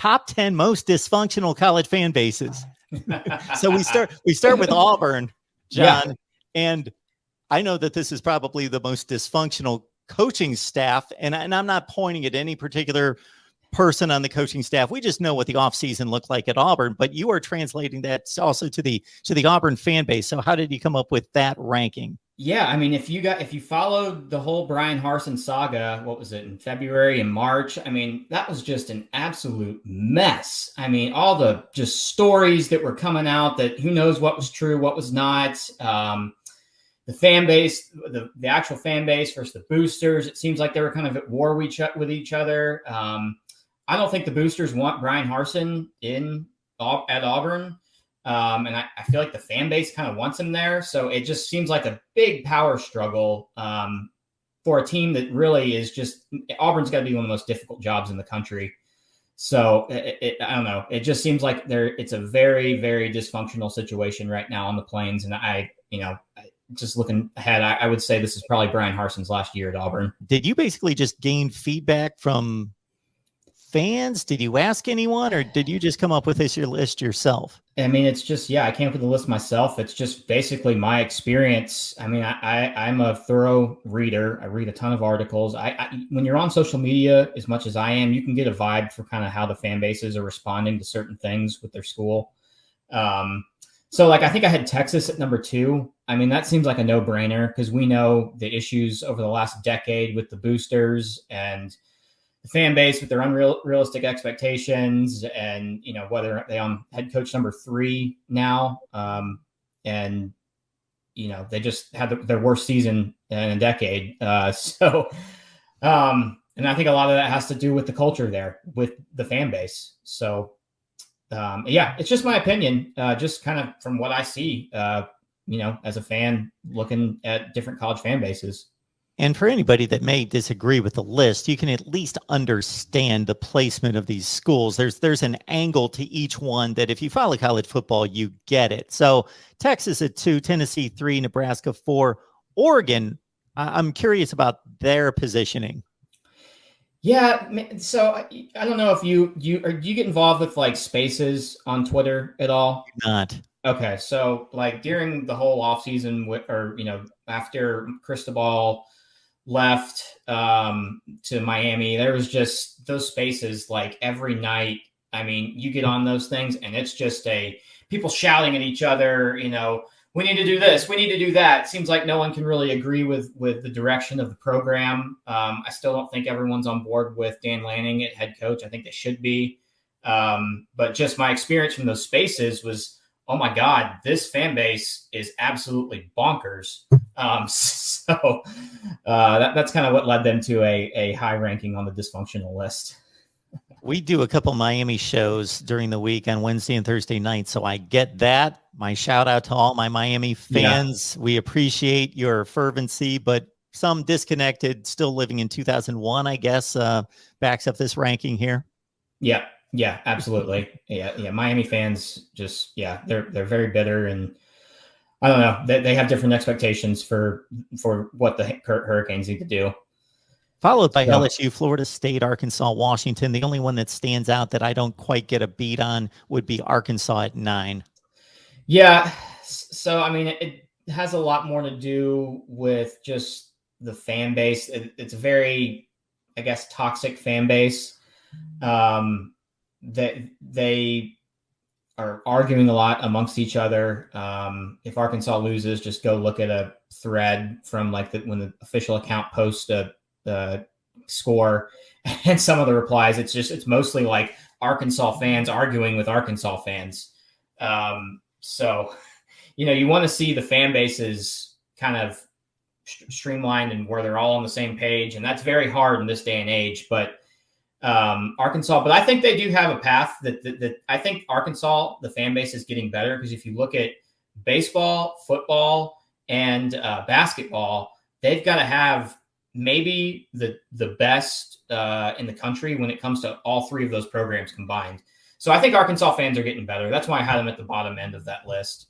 top 10 most dysfunctional college fan bases. So we start with Auburn, John, Yeah. and I know that this is probably the most dysfunctional coaching staff, and I'm not pointing at any particular person on the coaching staff. We just know what the offseason looked like at Auburn, but you are translating that also to the Auburn fan base. So how did you come up with that ranking? Yeah, I mean, if you followed the whole Brian Harsin saga, what was it, in February and March? I mean, that was just an absolute mess. I mean, all the just stories that were coming out that who knows what was true, what was not. The fan base, the actual fan base versus the boosters, it seems like they were kind of at war with each other. I don't think the boosters want Brian Harsin at Auburn. And I feel like the fan base kind of wants him there. So it just seems like a big power struggle for a team that really is just Auburn's got to be one of the most difficult jobs in the country. So I don't know. It just seems like it's a very, very dysfunctional situation right now on the Plains. And just looking ahead, I would say this is probably Brian Harsin's last year at Auburn. Did you basically just gain feedback from fans? Did you ask anyone, or did you just come up with your list yourself? I mean, it's just, I came up with the list myself. It's just basically my experience. I mean, I'm a thorough reader. I read a ton of articles. When you're on social media, as much as I am, you can get a vibe for kind of how the fan bases are responding to certain things with their school. So I think I had Texas at number 2. I mean, that seems like a no-brainer because we know the issues over the last decade with the boosters and the fan base with their unrealistic expectations, and whether they on head coach number 3 now, and they just had their worst season in a decade. And I think a lot of that has to do with the culture there with the fan base. So it's just my opinion, just kind of from what I see, as a fan looking at different college fan bases. And for anybody that may disagree with the list, you can at least understand the placement of these schools. There's an angle to each one that if you follow college football, you get it. So Texas at 2, Tennessee 3, Nebraska 4, Oregon. I'm curious about their positioning. Yeah, so I don't know if do you get involved with Spaces on Twitter at all? Not. Okay, so during the whole offseason, after Cristobal left to Miami, there was just those Spaces every night. I mean, you get on those things and it's just people shouting at each other, we need to do this, we need to do that. It seems like no one can really agree with the direction of the program. I still don't think everyone's on board with Dan Lanning at head coach. I think they should be. But just my experience from those Spaces was, oh my God, this fan base is absolutely bonkers. That's kind of what led them to a high ranking on the dysfunctional list. We do a couple Miami shows during the week on Wednesday and Thursday nights, so I get that. My shout out to all my Miami fans. Yeah. We appreciate your fervency, but some disconnected, still living in 2001, I guess, backs up this ranking here. Yeah, absolutely. Yeah. Miami fans just, they're very bitter, and I don't know. They have different expectations for what the Hurricanes need to do. Followed by LSU, Florida State, Arkansas, Washington. The only one that stands out that I don't quite get a beat on would be Arkansas at 9. Yeah. So, I mean, it has a lot more to do with just the fan base. It's a very, I guess, toxic fan base. That they are arguing a lot amongst each other. If Arkansas loses, just go look at a thread from when the official account posts a score, and some of the replies, it's mostly Arkansas fans arguing with Arkansas fans. So, you want to see the fan bases kind of streamlined and where they're all on the same page. And that's very hard in this day and age, but Arkansas, but I think they do have a path that I think Arkansas, the fan base is getting better, because if you look at baseball, football, and basketball, they've got to have maybe the best in the country when it comes to all 3 of those programs combined. So I think Arkansas fans are getting better. That's why I had them at the bottom end of that list.